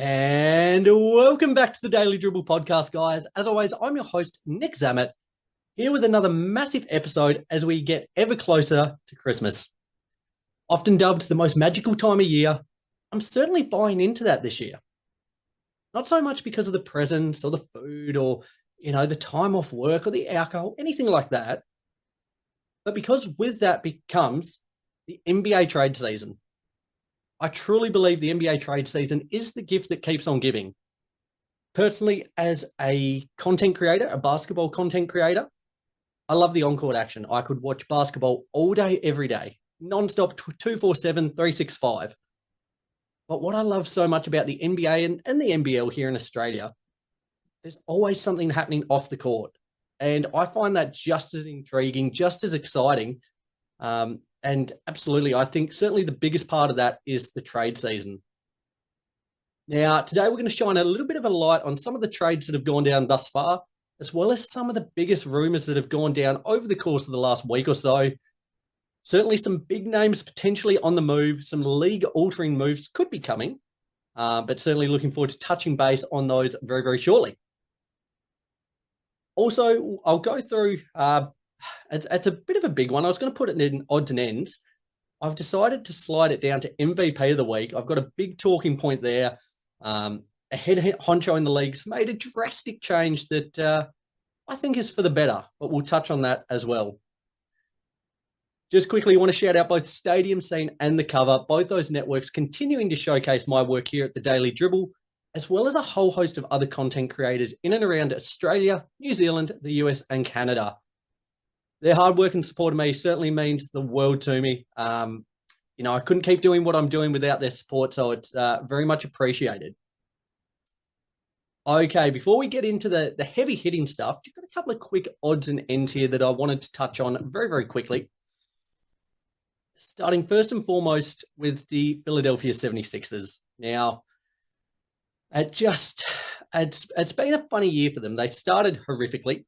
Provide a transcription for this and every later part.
And welcome back to the Daily Dribble podcast, guys. As always, I'm your host, Nick Zammit, here with another massive episode as we get ever closer to Christmas. Often dubbed the most magical time of year, I'm certainly buying into that this year. Not so much because of the presents or the food or, the time off work or the alcohol, anything like that, but because with that becomes the NBA trade season. I truly believe the NBA trade season is the gift that keeps on giving. Personally, as a content creator, a basketball content creator, I love the on-court action. I could watch basketball all day, every day, non-stop, 247, 365. But what I love so much about the NBA and the NBL here in Australia, there's always something happening off the court. And I find that just as intriguing, just as exciting. And absolutely, I think certainly the biggest part of that is the trade season. Now, today we're going to shine a little bit of a light on some of the trades that have gone down thus far, as well as some of the biggest rumors that have gone down over the course of the last week or so. Certainly some big names potentially on the move, some league-altering moves could be coming, but certainly looking forward to touching base on those very, very shortly. Also, I'll go through... It's a bit of a big one. I was going to put it in odds and ends. I've decided to slide it down to MVP of the week. I've got a big talking point there. A head honcho in the league's made a drastic change that I think is for the better, but we'll touch on that as well. Just quickly, I want to shout out both Stadium Scene and The Cover, both those networks continuing to showcase my work here at the Daily Dribble, as well as a whole host of other content creators in and around Australia, New Zealand, the US, and Canada. Their hard work and support of me certainly means the world to me. I couldn't keep doing what I'm doing without their support, so it's very much appreciated. Okay, before we get into the heavy hitting stuff, just got a couple of quick odds and ends here that I wanted to touch on very, very quickly. Starting first and foremost with the Philadelphia 76ers. Now, it's been a funny year for them. They started horrifically.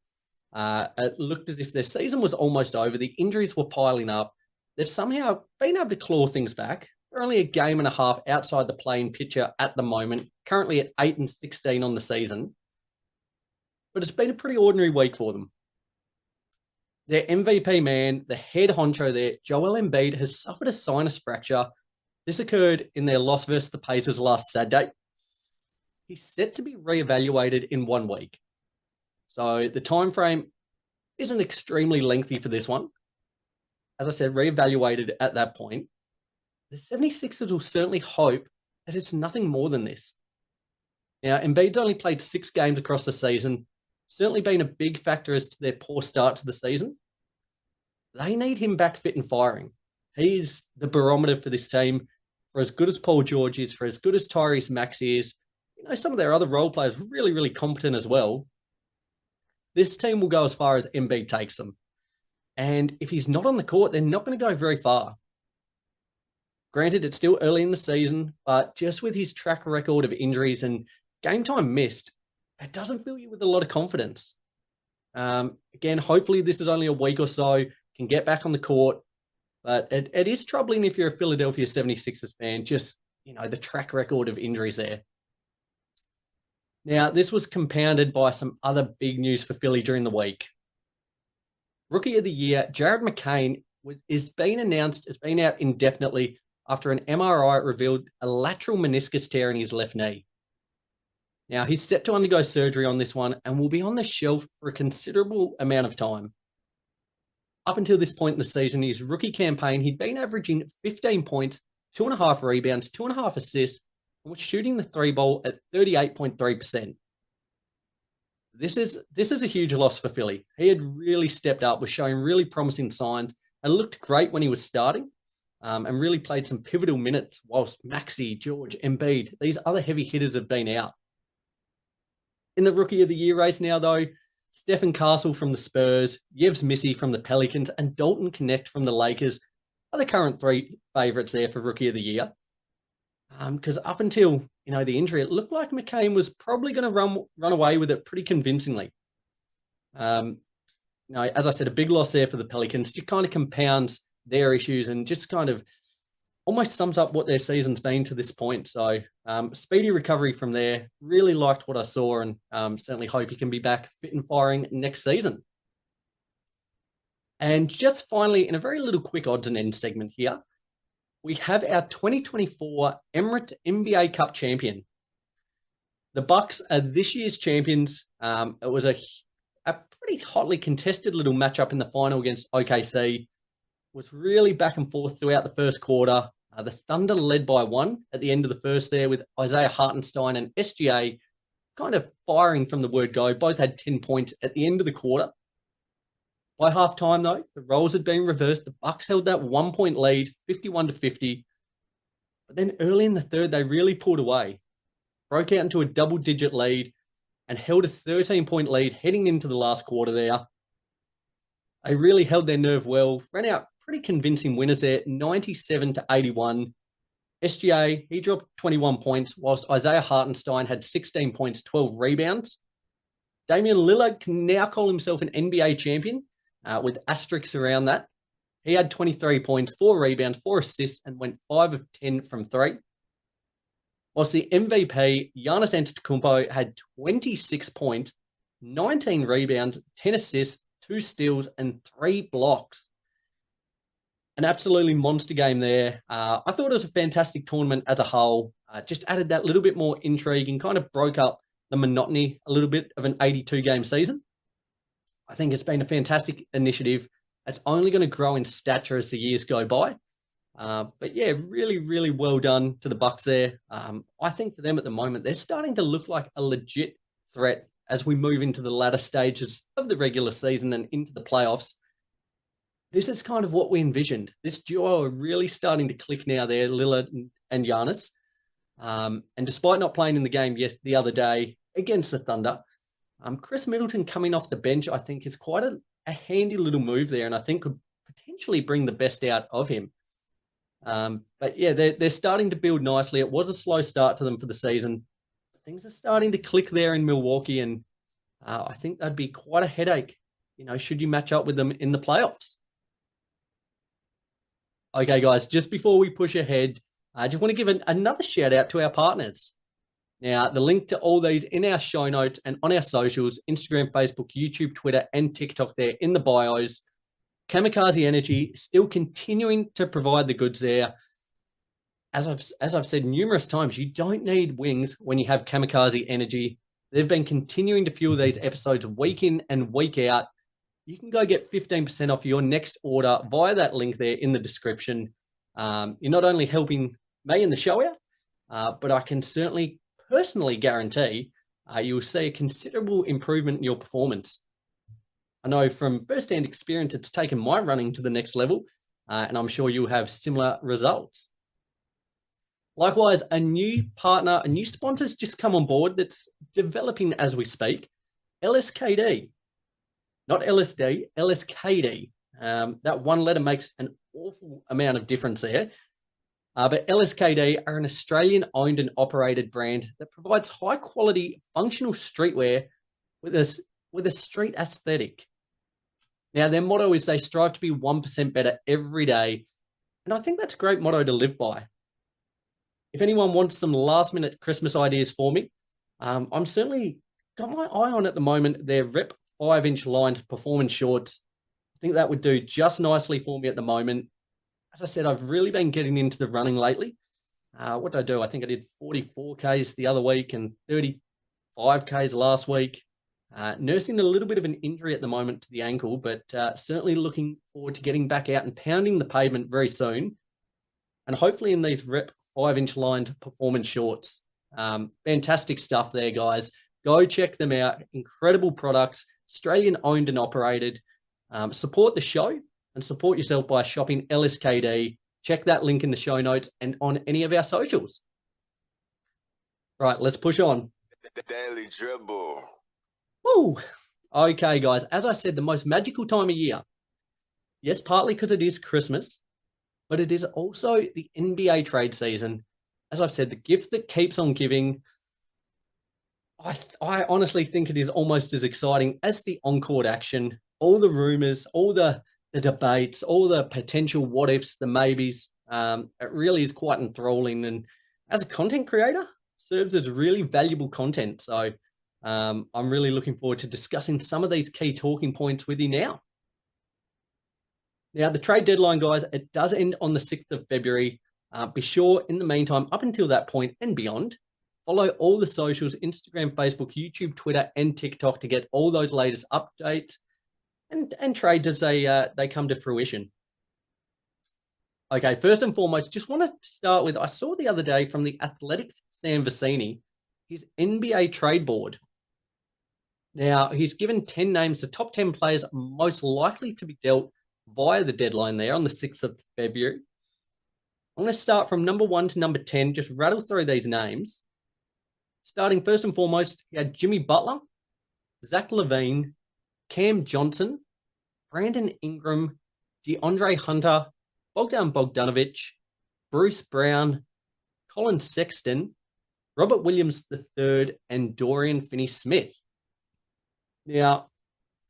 It looked as if their season was almost over. The injuries were piling up. They've somehow been able to claw things back. They're only a game and a half outside the play-in picture at the moment, currently at 8-16 on the season. But it's been a pretty ordinary week for them. Their MVP man, the head honcho there, Joel Embiid, has suffered a sinus fracture. This occurred in their loss versus the Pacers last Saturday. He's set to be reevaluated in 1 week. So the time frame isn't extremely lengthy for this one. As I said, reevaluated at that point. The 76ers will certainly hope that it's nothing more than this. Now, Embiid's only played 6 games across the season, certainly been a big factor as to their poor start to the season. They need him back fit and firing. He's the barometer for this team. For as good as Paul George is, for as good as Tyrese Maxey is, some of their other role players really, really competent as well. This team will go as far as Embiid takes them. And if he's not on the court, they're not going to go very far. Granted, it's still early in the season, but just with his track record of injuries and game time missed, it doesn't fill you with a lot of confidence. Again, hopefully this is only a week or so, can get back on the court. But it is troubling if you're a Philadelphia 76ers fan, just, the track record of injuries there. Now, this was compounded by some other big news for Philly during the week. Rookie of the Year, Jared McCain, is being announced as being out indefinitely after an MRI revealed a lateral meniscus tear in his left knee. Now, he's set to undergo surgery on this one and will be on the shelf for a considerable amount of time. Up until this point in the season, his rookie campaign, he'd been averaging 15 points, 2.5 rebounds, 2.5 assists, and was shooting the 3-ball at 38.3%. This is a huge loss for Philly. He had really stepped up, was showing really promising signs, and looked great when he was starting, and really played some pivotal minutes whilst Maxey, George, Embiid, these other heavy hitters have been out. In the Rookie of the Year race now, though, Stephen Castle from the Spurs, Yves Missy from the Pelicans, and Dalton Connect from the Lakers are the current 3 favourites there for Rookie of the Year. Because up until, the injury, it looked like McCain was probably going to run away with it pretty convincingly. As I said, a big loss there for the Pelicans. Just kind of compounds their issues and just kind of almost sums up what their season's been to this point. So speedy recovery from there. Really liked what I saw, and certainly hope he can be back fit and firing next season. And just finally, in a very little quick odds and ends segment here, we have our 2024 Emirates NBA Cup champion. The Bucks are this year's champions. It was a pretty hotly contested little matchup in the final against OKC. It was really back and forth throughout the first quarter. The Thunder led by 1 at the end of the first there, with Isaiah Hartenstein and SGA kind of firing from the word go. Both had 10 points at the end of the quarter. By halftime, though, the roles had been reversed. The Bucks held that 1-point lead, 51-50. But then early in the third, they really pulled away, broke out into a double-digit lead, and held a 13-point lead heading into the last quarter there. They really held their nerve well, ran out pretty convincing winners there, 97-81. SGA, he dropped 21 points, whilst Isaiah Hartenstein had 16 points, 12 rebounds. Damian Lillard can now call himself an NBA champion, with asterisks around that. He had 23 points, 4 rebounds, 4 assists, and went 5 of 10 from 3. Whilst the MVP, Giannis Antetokounmpo, had 26 points, 19 rebounds, 10 assists, 2 steals, and 3 blocks. An absolutely monster game there. I thought it was a fantastic tournament as a whole. Just added that little bit more intrigue and kind of broke up the monotony a little bit of an 82-game season. I think it's been a fantastic initiative. It's only going to grow in stature as the years go by. But yeah, really, really well done to the Bucks there. I think for them at the moment, they're starting to look like a legit threat as we move into the latter stages of the regular season and into the playoffs. This is kind of what we envisioned. This duo are really starting to click now there, Lillard and Giannis. And despite not playing in the game the other day against the Thunder, Chris Middleton coming off the bench, I think, is quite a handy little move there, and I think could potentially bring the best out of him. But yeah, they're starting to build nicely. It was a slow start to them for the season. Things are starting to click there in Milwaukee, and I think that'd be quite a headache, should you match up with them in the playoffs. Okay, guys, just before we push ahead, I just want to give another shout out to our partners. Now, the link to all these in our show notes and on our socials, Instagram, Facebook, YouTube, Twitter, and TikTok there in the bios. Kamikaze Energy still continuing to provide the goods there. As I've said numerous times, you don't need wings when you have Kamikaze Energy. They've been continuing to fuel these episodes week in and week out. You can go get 15% off your next order via that link there in the description. You're not only helping me in the show out, but I can certainly personally guarantee you will see a considerable improvement in your performance. I know from first-hand experience, it's taken my running to the next level, and I'm sure you'll have similar results. Likewise, a new partner, a new sponsor's just come on board that's developing as we speak, LSKD. Not LSD, LSKD. That one letter makes an awful amount of difference there. But LSKD are an Australian-owned and operated brand that provides high-quality functional streetwear with a street aesthetic. Now, their motto is they strive to be 1% better every day, and I think that's a great motto to live by. If anyone wants some last-minute Christmas ideas for me, I'm certainly got my eye on at the moment their Rep 5-inch lined performance shorts. I think that would do just nicely for me at the moment. As I said, I've really been getting into the running lately. What did I do? I think I did 44Ks the other week and 35Ks last week. Nursing a little bit of an injury at the moment to the ankle, but certainly looking forward to getting back out and pounding the pavement very soon. And hopefully in these Rep 5-inch lined performance shorts. Fantastic stuff there, guys. Go check them out. Incredible products, Australian owned and operated. Support the show and support yourself by shopping LSKD. Check that link in the show notes and on any of our socials. Right, let's push on. The Daily Dribble. Woo! Okay, guys, as I said, the most magical time of year. Yes, partly because it is Christmas, but it is also the NBA trade season. As I've said, the gift that keeps on giving. I honestly think it is almost as exciting as the on-court action, all the rumors, all the debates, all the potential what-ifs, the maybes. It really is quite enthralling, and as a content creator, serves as really valuable content. So I'm really looking forward to discussing some of these key talking points with you now. Now, the trade deadline, guys, it does end on the 6th of February. Be sure, in the meantime, up until that point and beyond, follow all the socials, Instagram, Facebook, YouTube, Twitter, and TikTok to get all those latest updates and trades as they come to fruition. Okay, first and foremost, just want to start with, I saw the other day from the Athletics, Sam Vecini, his NBA trade board. Now, he's given 10 names, the top 10 players most likely to be dealt via the deadline there on the 6th of February. I'm going to start from number 1 to number 10, just rattle through these names. Starting first and foremost, he had Jimmy Butler, Zach LaVine, Cam Johnson, Brandon Ingram, DeAndre Hunter, Bogdan Bogdanovic, Bruce Brown, Colin Sexton, Robert Williams III, and Dorian Finney-Smith. Now,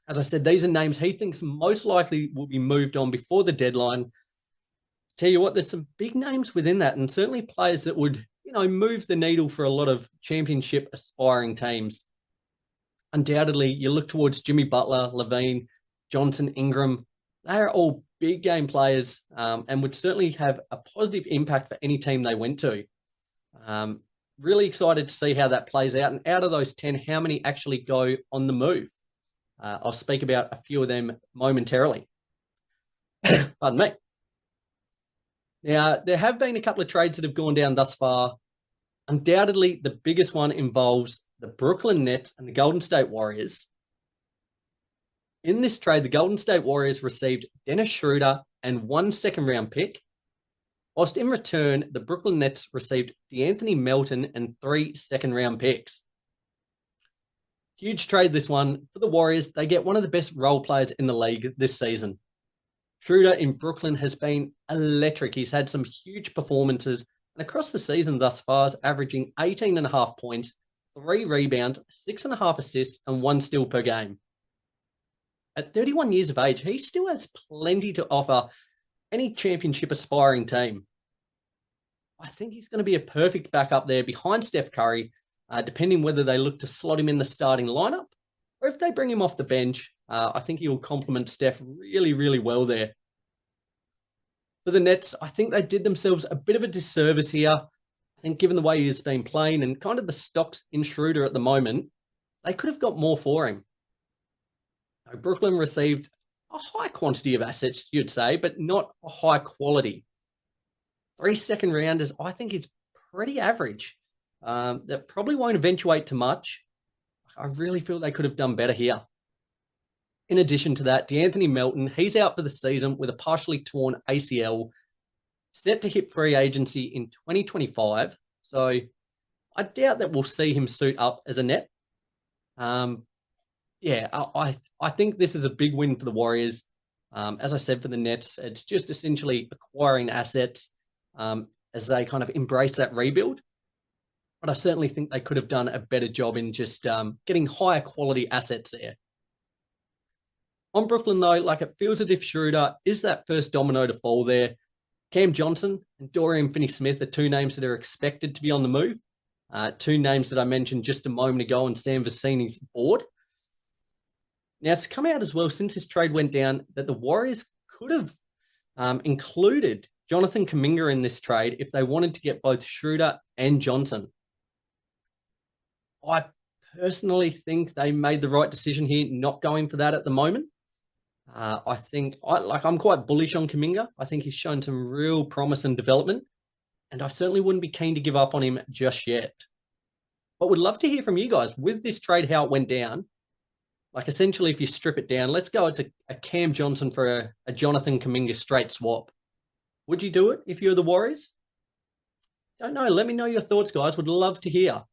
as I said, these are names he thinks most likely will be moved on before the deadline. Tell you what, there's some big names within that, and certainly players that would, move the needle for a lot of championship aspiring teams. Undoubtedly, you look towards Jimmy Butler, LaVine, Johnson, Ingram. They are all big game players and would certainly have a positive impact for any team they went to. Really excited to see how that plays out. And out of those 10, how many actually go on the move? I'll speak about a few of them momentarily. Pardon me. Now, there have been a couple of trades that have gone down thus far. Undoubtedly, the biggest one involves the Brooklyn Nets and the Golden State Warriors. In this trade, the Golden State Warriors received Dennis Schroder and 1 second-round pick, whilst in return, the Brooklyn Nets received DeAnthony Melton and 3 second-round picks. Huge trade, this one. For the Warriors, they get one of the best role players in the league this season. Schroder in Brooklyn has been electric. He's had some huge performances, and across the season thus far is averaging 18.5 points, 3 rebounds, 6.5 assists, and 1 steal per game. At 31 years of age, he still has plenty to offer any championship aspiring team. I think he's going to be a perfect backup there behind Steph Curry, depending whether they look to slot him in the starting lineup or if they bring him off the bench. I think he will complement Steph really, really well there. For the Nets, I think they did themselves a bit of a disservice here. I think given the way he's been playing and kind of the stocks in Schroder at the moment, they could have got more for him. Brooklyn received a high quantity of assets, you'd say, but not a high quality. 3 second rounders, I think, is pretty average. That probably won't eventuate to much. I really feel they could have done better here. In addition to that, DeAnthony Melton, he's out for the season with a partially torn ACL, set to hit free agency in 2025. So I doubt that we'll see him suit up as a Net. I think this is a big win for the Warriors. As I said, for the Nets, it's just essentially acquiring assets as they kind of embrace that rebuild. But I certainly think they could have done a better job in just getting higher quality assets there. On Brooklyn, though, it feels as if Schroder is that first domino to fall there. Cam Johnson and Dorian Finney-Smith are 2 names that are expected to be on the move. 2 names that I mentioned just a moment ago on Sam Vecini's board. Now, it's come out as well since this trade went down that the Warriors could have included Jonathan Kuminga in this trade if they wanted to get both Schroder and Johnson. I personally think they made the right decision here, not going for that at the moment. I think I'm quite bullish on Kuminga. I think he's shown some real promise and development, and I certainly wouldn't be keen to give up on him just yet. But would love to hear from you guys with this trade, how it went down. Essentially, if you strip it down, let's go to a Cam Johnson for a Jonathan Kuminga straight swap. Would you do it if you're the Warriors? Don't know. Let me know your thoughts, guys. Would love to hear.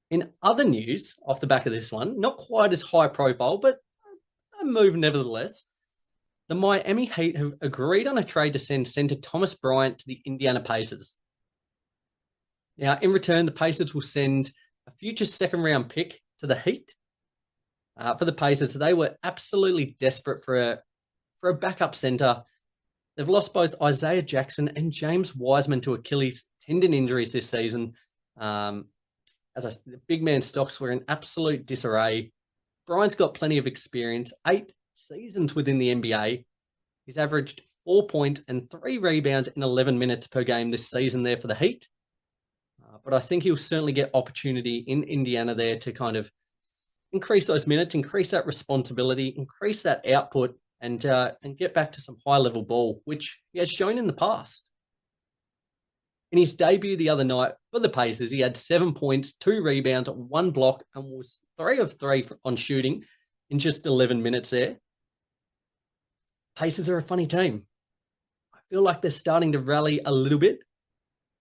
In other news, off the back of this one, not quite as high profile, but a move nevertheless, the Miami Heat have agreed on a trade to send center Thomas Bryant to the Indiana Pacers. Now, in return, the Pacers will send a future second-round pick to the Heat. For the Pacers, they were absolutely desperate for for a backup center, they've lost both Isaiah Jackson and James Wiseman to Achilles tendon injuries this season. The big man stocks were in absolute disarray. Brian's got plenty of experience, 8 seasons within the NBA. He's averaged 4 points and 3 rebounds in 11 minutes per game this season there for the Heat. But I think he'll certainly get opportunity in Indiana there to kind of increase those minutes, increase that responsibility, increase that output, and get back to some high-level ball, which he has shown in the past. In his debut the other night for the Pacers, he had 7 points, 2 rebounds, 1 block, and was 3 of 3 on shooting in just 11 minutes there. Pacers are a funny team. I feel like they're starting to rally a little bit,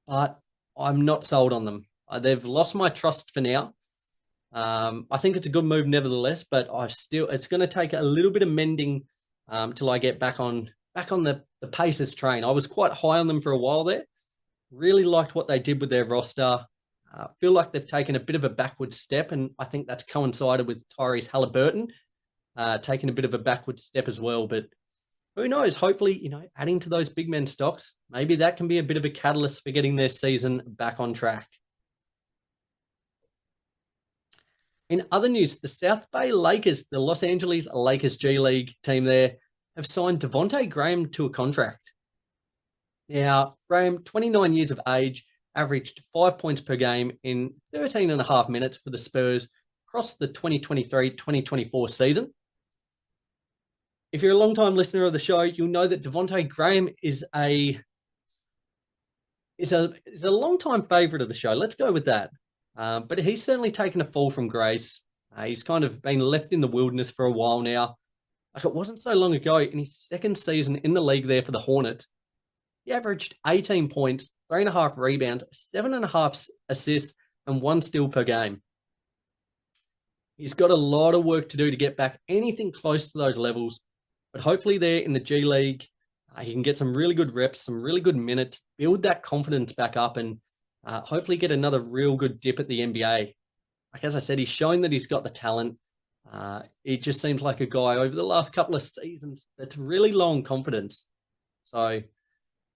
but I'm not sold on them. They've lost my trust for now. I think it's a good move nevertheless, but it's going to take a little bit of mending till I get back on the Pacers train. I was quite high on them for a while there. Really liked what they did with their roster. Feel like they've taken a bit of a backward step, and I think that's coincided with Tyrese Halliburton taking a bit of a backward step as well. But who knows? Hopefully, adding to those big men stocks, maybe that can be a bit of a catalyst for getting their season back on track. In other news, the South Bay Lakers, the Los Angeles Lakers G League team there, have signed Devontae Graham to a contract. Now, Graham, 29 years of age, averaged 5 points per game in 13 and a half minutes for the Spurs across the 2023-2024 season. If you're a long-time listener of the show, you'll know that Devontae Graham is a long-time favourite of the show. Let's go with that. But he's certainly taken a fall from grace. He's kind of been left in the wilderness for a while now. Like, it wasn't so long ago, in his second season in the league there for the Hornets, he averaged 18 points, 3.5 rebounds, 7.5 assists, and 1 steal per game. He's got a lot of work to do to get back anything close to those levels, but hopefully there in the G League, he can get some really good reps, some really good minutes, build that confidence back up, and hopefully get another real good dip at the NBA. Like, as I said, he's shown that he's got the talent. It just seems like a guy over the last couple of seasons that's really low on confidence. So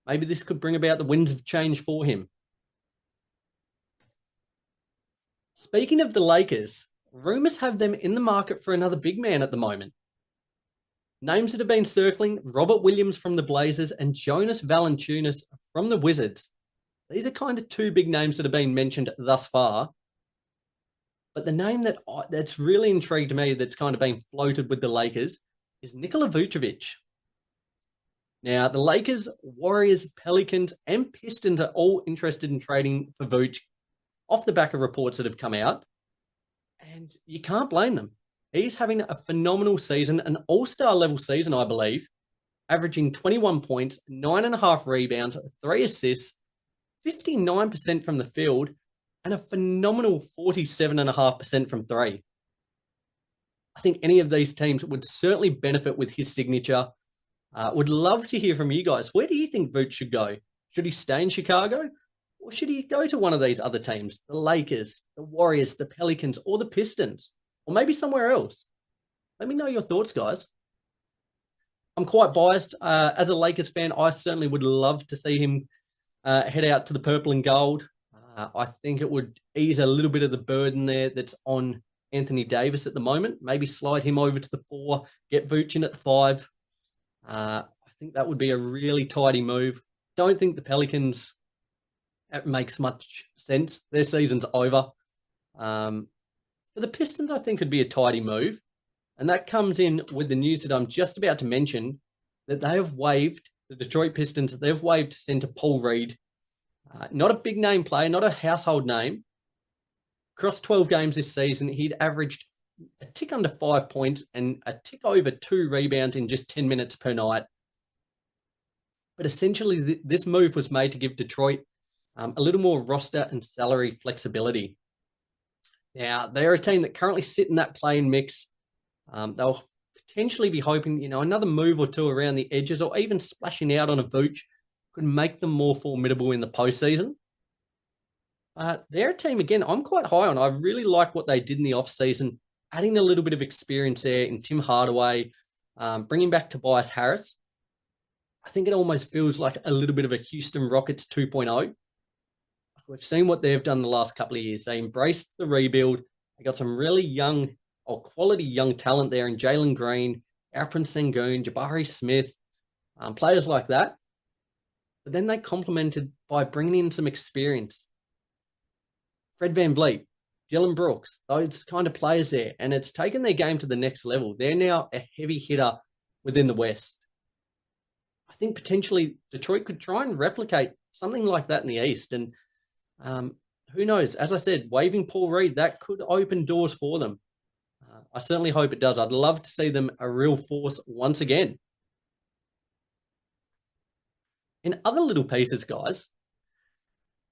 maybe this could bring about the winds of change for him. Speaking of the Lakers, rumors have them in the market for another big man at the moment. Names that have been circling: Robert Williams from the Blazers and Jonas Valanciunas from the Wizards. These are kind of 2 big names that have been mentioned thus far. But the name that's really intrigued me, that's kind of been floated with the Lakers, is Nikola Vucevic. Now, the Lakers, Warriors, Pelicans, and Pistons are all interested in trading for Vuce off the back of reports that have come out. And you can't blame them. He's having a phenomenal season, an all-star level season, I believe, averaging 21 points, 9.5 rebounds, 3 assists, 59% from the field, and a phenomenal 47.5% from 3. I think any of these teams would certainly benefit with his signature. Would love to hear from you guys. Where do you think Vooch should go? Should he stay in Chicago? Or should he go to one of these other teams? The Lakers, the Warriors, the Pelicans, or the Pistons? Or maybe somewhere else? Let me know your thoughts, guys. I'm quite biased. As a Lakers fan, I certainly would love to see him head out to the purple and gold. I think it would ease a little bit of the burden there that's on Anthony Davis at the moment. Maybe slide him over to the 4, get Vooch in at the 5. I think that would be a really tidy move. Don't think the Pelicans, it makes much sense. Their season's over. For the Pistons, I think would be a tidy move. And that comes in with the news that I'm just about to mention, that they have waived, the Detroit Pistons, they've waived center Paul Reed. Not a big name player, not a household name. Across 12 games this season, he'd averaged a tick under 5 points and a tick over 2 rebounds in just 10 minutes per night. But essentially, this move was made to give Detroit a little more roster and salary flexibility. Now, they're a team that currently sit in that play-in mix. They'll potentially be hoping, another move or 2 around the edges, or even splashing out on a Vooch could make them more formidable in the postseason. They're a team, again, I'm quite high on. I really like what they did in the offseason, adding a little bit of experience there in Tim Hardaway, bringing back Tobias Harris. I think it almost feels like a little bit of a Houston Rockets 2.0. We've seen what they've done the last couple of years. They embraced the rebuild. They got some really young or quality young talent there in Jalen Green, Alperen Sengun, Jabari Smith, players like that. But then they complemented by bringing in some experience. Fred VanVleet, Dylan Brooks, those kind of players there. And it's taken their game to the next level. They're now a heavy hitter within the West. I think potentially Detroit could try and replicate something like that in the East. And who knows? As I said, waiving Paul Reed, that could open doors for them. I certainly hope it does. I'd love to see them a real force once again. In other little pieces, guys,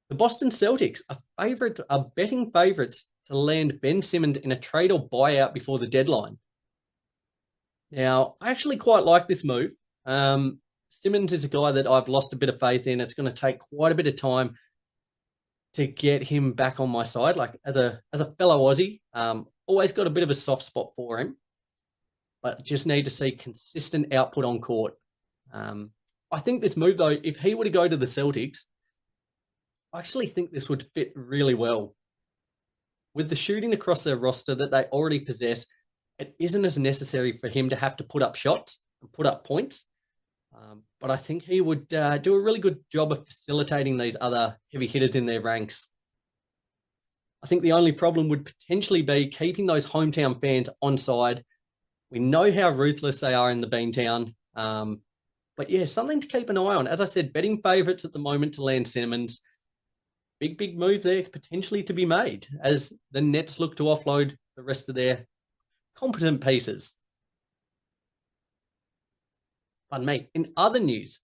the Boston Celtics are betting favourites to land Ben Simmons in a trade or buyout before the deadline. Now, I actually quite like this move. Simmons is a guy that I've lost a bit of faith in. It's going to take quite a bit of time to get him back on my side. Like as a fellow Aussie, always got a bit of a soft spot for him, but just need to see consistent output on court. I think this move, though, if he were to go to the Celtics, I actually think this would fit really well. With the shooting across their roster that they already possess, it isn't as necessary for him to have to put up shots and put up points. But I think he would do a really good job of facilitating these other heavy hitters in their ranks. I think the only problem would potentially be keeping those hometown fans on side. We know how ruthless they are in the Beantown. But yeah, something to keep an eye on. As I said, betting favourites at the moment to land Simmons. Big move there potentially to be made as the Nets look to offload the rest of their competent pieces. Pardon me. In other news,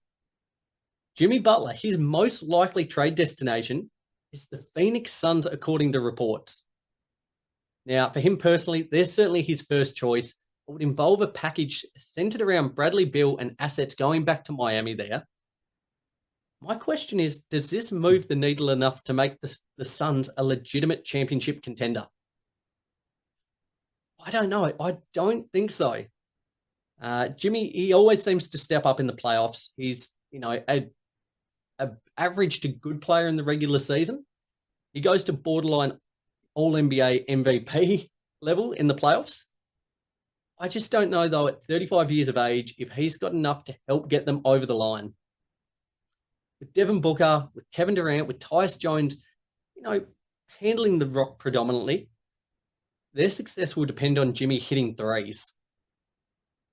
Jimmy Butler, his most likely trade destination is the Phoenix Suns, according to reports. Now, for him personally, they're certainly his first choice. It would involve a package centered around Bradley Beal and assets going back to Miami there. My question is, does this move the needle enough to make the Suns a legitimate championship contender? I don't know. I don't think so. Jimmy, he always seems to step up in the playoffs. He's, a average to good player in the regular season. He goes to borderline All-NBA MVP level in the playoffs. I just don't know, though, at 35 years of age, if he's got enough to help get them over the line. With Devin Booker, with Kevin Durant, with Tyus Jones, handling the rock predominantly, their success will depend on Jimmy hitting threes.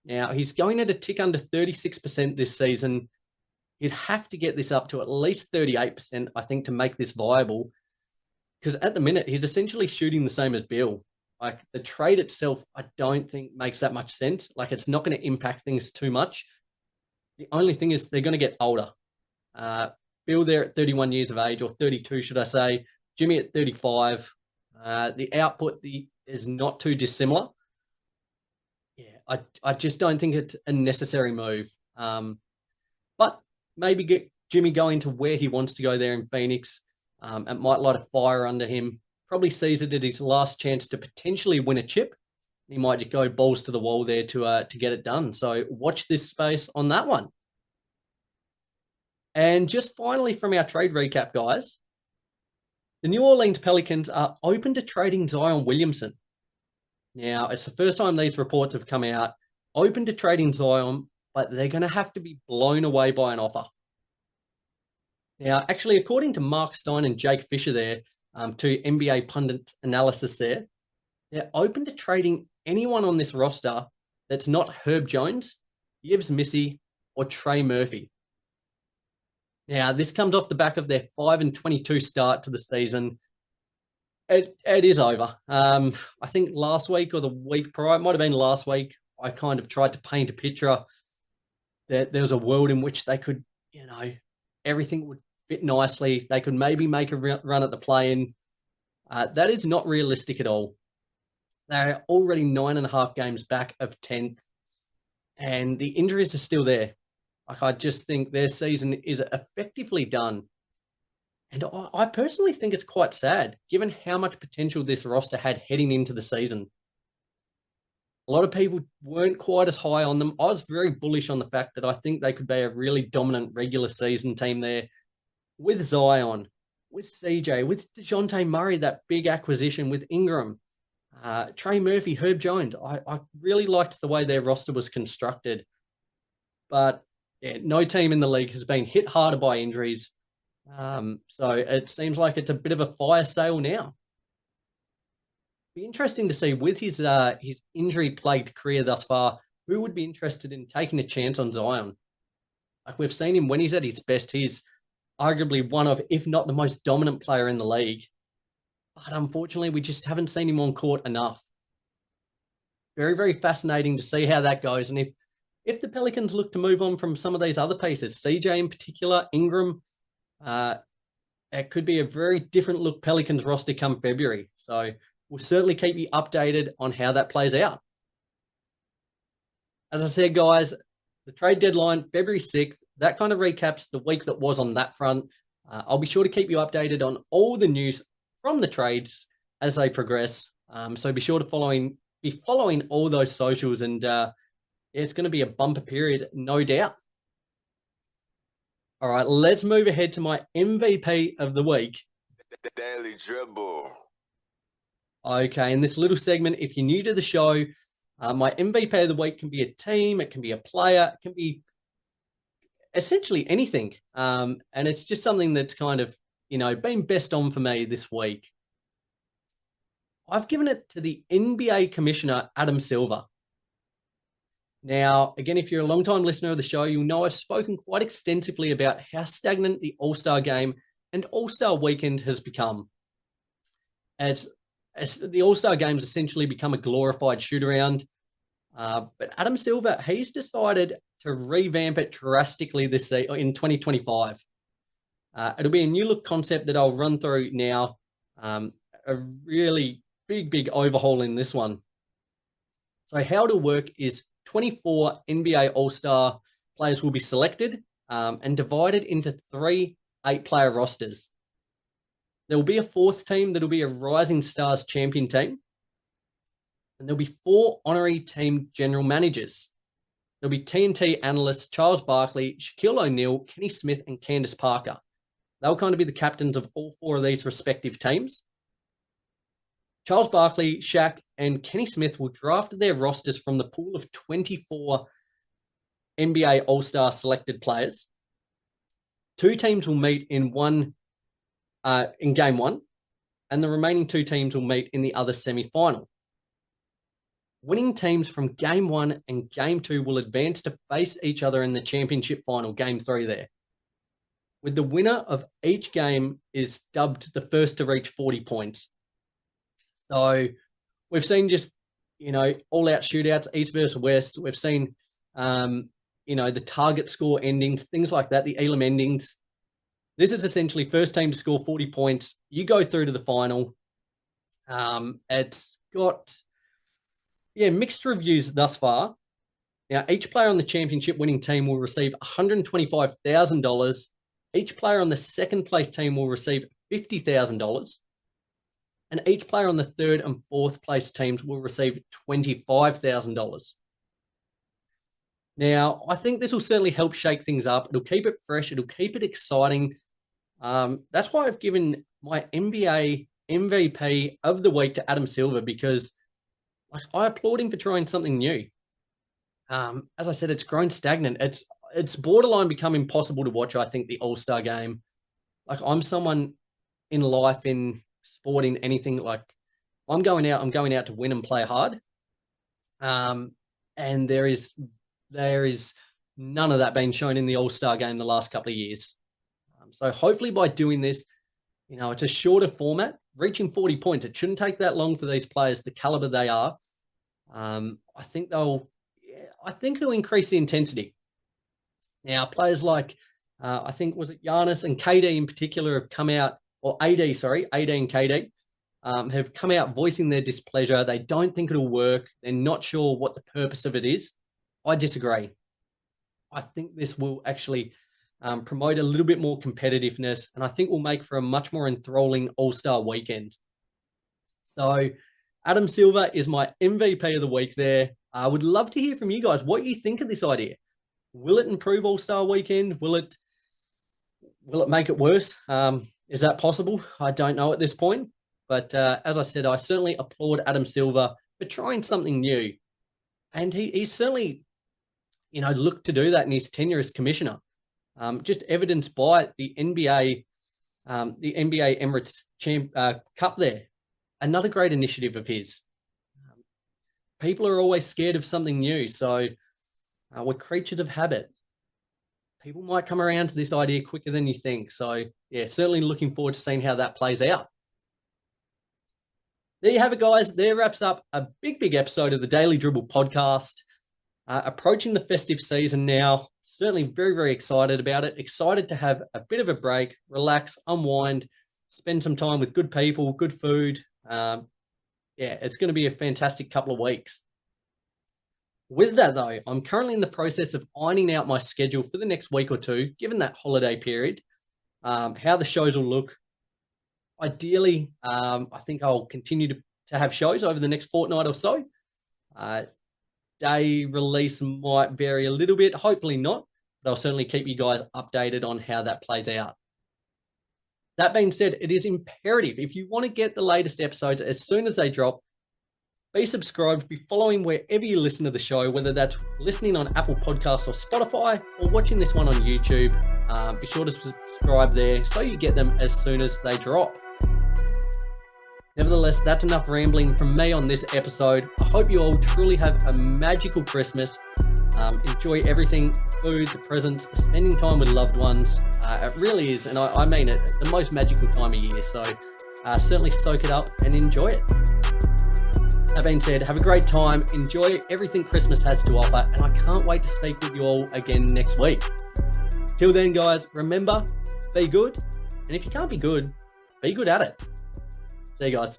Now, he's going at a tick under 36% this season. You'd have to get this up to at least 38%, I think, to make this viable. Because at the minute, he's essentially shooting the same as Bill. Like, the trade itself, I don't think makes that much sense. Like, it's not going to impact things too much. The only thing is they're going to get older. Bill there at 31 years of age, or 32, should I say. Jimmy at 35. The output is not too dissimilar. Yeah, I just don't think it's a necessary move. But maybe get Jimmy going to where he wants to go there in Phoenix. It might light a fire under him. Probably sees it as his last chance to potentially win a chip. He might just go balls to the wall there to get it done. So watch this space on that one. And just finally from our trade recap, guys, the New Orleans Pelicans are open to trading Zion Williamson. Now, it's the first time these reports have come out, open to trading Zion, but they're going to have to be blown away by an offer. Now, actually, according to Mark Stein and Jake Fisher there, to NBA pundit analysis there, they're open to trading anyone on this roster that's not Herb Jones, Yves Missy, or Trey Murphy. Now, this comes off the back of their 5-22 start to the season. It is over. I think last week or the week prior, it might have been last week, I kind of tried to paint a picture that there was a world in which they could, everything would fit nicely. They could maybe make a run at the play-in. That is not realistic at all. They're already 9.5 games back of 10th, and the injuries are still there. Like, I just think their season is effectively done. And I personally think it's quite sad, given how much potential this roster had heading into the season. A lot of people weren't quite as high on them. I was very bullish on the fact that I think they could be a really dominant regular season team there with Zion, with CJ, with DeJounte Murray, that big acquisition with Ingram, Trey Murphy, Herb Jones. I really liked the way their roster was constructed. But yeah, no team in the league has been hit harder by injuries. So it seems like it's a bit of a fire sale now. Be interesting to see with his injury-plagued career thus far, who would be interested in taking a chance on Zion? Like we've seen him when he's at his best, he's arguably one of, if not the most dominant player in the league. But unfortunately, we just haven't seen him on court enough. Very, very fascinating to see how that goes. And if the Pelicans look to move on from some of these other pieces, CJ in particular, Ingram, it could be a very different look Pelicans roster come February. So we'll certainly keep you updated on how that plays out. As I said, guys, the trade deadline, February 6th, that kind of recaps the week that was on that front. I'll be sure to keep you updated on all the news from the trades as they progress. So be sure to be following all those socials, and it's going to be a bumper period, no doubt. All right, let's move ahead to my MVP of the week. The Daily Dribble. Okay, in this little segment, if you're new to the show, my MVP of the week can be a team, it can be a player, it can be essentially anything. And it's just something that's kind of, been best on for me this week. I've given it to the NBA Commissioner, Adam Silver. Now, again, if you're a long-time listener of the show, you'll know I've spoken quite extensively about how stagnant the All-Star game and All-Star weekend has become. As the All-Star game's essentially become a glorified shoot-around. But Adam Silver, he's decided to revamp it drastically this in 2025. It'll be a new look concept that I'll run through now. A really big overhaul in this one. So how it'll work is 24 NBA All-Star players will be selected and divided into 3 8-player rosters. There will be a 4th team that will be a Rising Stars champion team. And there'll be 4 honorary team general managers. There'll be TNT analysts Charles Barkley, Shaquille O'Neal, Kenny Smith, and Candace Parker. They'll kind of be the captains of all 4 of these respective teams. Charles Barkley, Shaq, and Kenny Smith will draft their rosters from the pool of 24 NBA All-Star selected players. 2 teams will meet in game 1, and the remaining 2 teams will meet in the other semi-final. Winning teams from game 1 and game 2 will advance to face each other in the championship final, game 3 there. With the winner of each game is dubbed the first to reach 40 points. So we've seen just, all-out shootouts, East versus West. We've seen, the target score endings, things like that, the Elam endings. This is essentially first team to score 40 points. You go through to the final. It's got, mixed reviews thus far. Now, each player on the championship winning team will receive $125,000. Each player on the second place team will receive $50,000. And each player on the third and fourth place teams will receive $25,000. Now, I think this will certainly help shake things up. It'll keep it fresh. It'll keep it exciting. That's why I've given my NBA MVP of the week to Adam Silver, because I applaud him for trying something new. As I said, it's grown stagnant. It's borderline become impossible to watch, I think, the All-Star game. I'm someone in life, in sport, in anything, I'm going out to win and play hard. And there is none of that being shown in the All-Star game the last couple of years. So hopefully by doing this, it's a shorter format, reaching 40 points. It shouldn't take that long for these players, the caliber they are. I think it'll increase the intensity. Now, players like, I think, was it Giannis and KD in particular have come out, or AD and KD, have come out voicing their displeasure. They don't think it'll work. They're not sure what the purpose of it is. I disagree. I think this will actually promote a little bit more competitiveness, and I think will make for a much more enthralling All-Star weekend. So Adam Silver is my MVP of the week there. I would love to hear from you guys what you think of this idea. Will it improve All-Star Weekend? Will it make it worse? Is that possible? I don't know at this point. But as I said, I certainly applaud Adam Silver for trying something new. And he's certainly, looked to do that in his tenure as commissioner. Just evidenced by the NBA Emirates Cup there. Another great initiative of his. People are always scared of something new. So we're creatures of habit. People might come around to this idea quicker than you think. So, yeah, certainly looking forward to seeing how that plays out. There you have it, guys. There wraps up a big episode of the Daily Dribble podcast. Approaching the festive season now. Certainly very, very excited about it. Excited to have a bit of a break, relax, unwind, spend some time with good people, good food. It's going to be a fantastic couple of weeks. With that, though, I'm currently in the process of ironing out my schedule for the next week or two, given that holiday period, how the shows will look. Ideally, I think I'll continue to have shows over the next fortnight or so. Day release might vary a little bit, hopefully not, but I'll certainly keep you guys updated on how that plays out. That being said, it is imperative, if you want to get the latest episodes as soon as they drop, be subscribed, be following wherever you listen to the show, whether that's listening on Apple Podcasts or Spotify or watching this one on YouTube. Be sure to subscribe there so you get them as soon as they drop. Nevertheless, that's enough rambling from me on this episode. I hope you all truly have a magical Christmas. Enjoy everything, food, the presents, spending time with loved ones. It really is, and I mean it, the most magical time of year. So certainly soak it up and enjoy it. That being said, have a great time. Enjoy everything Christmas has to offer, and I can't wait to speak with you all again next week. Till then, guys, remember, be good. And if you can't be good at it. See you guys.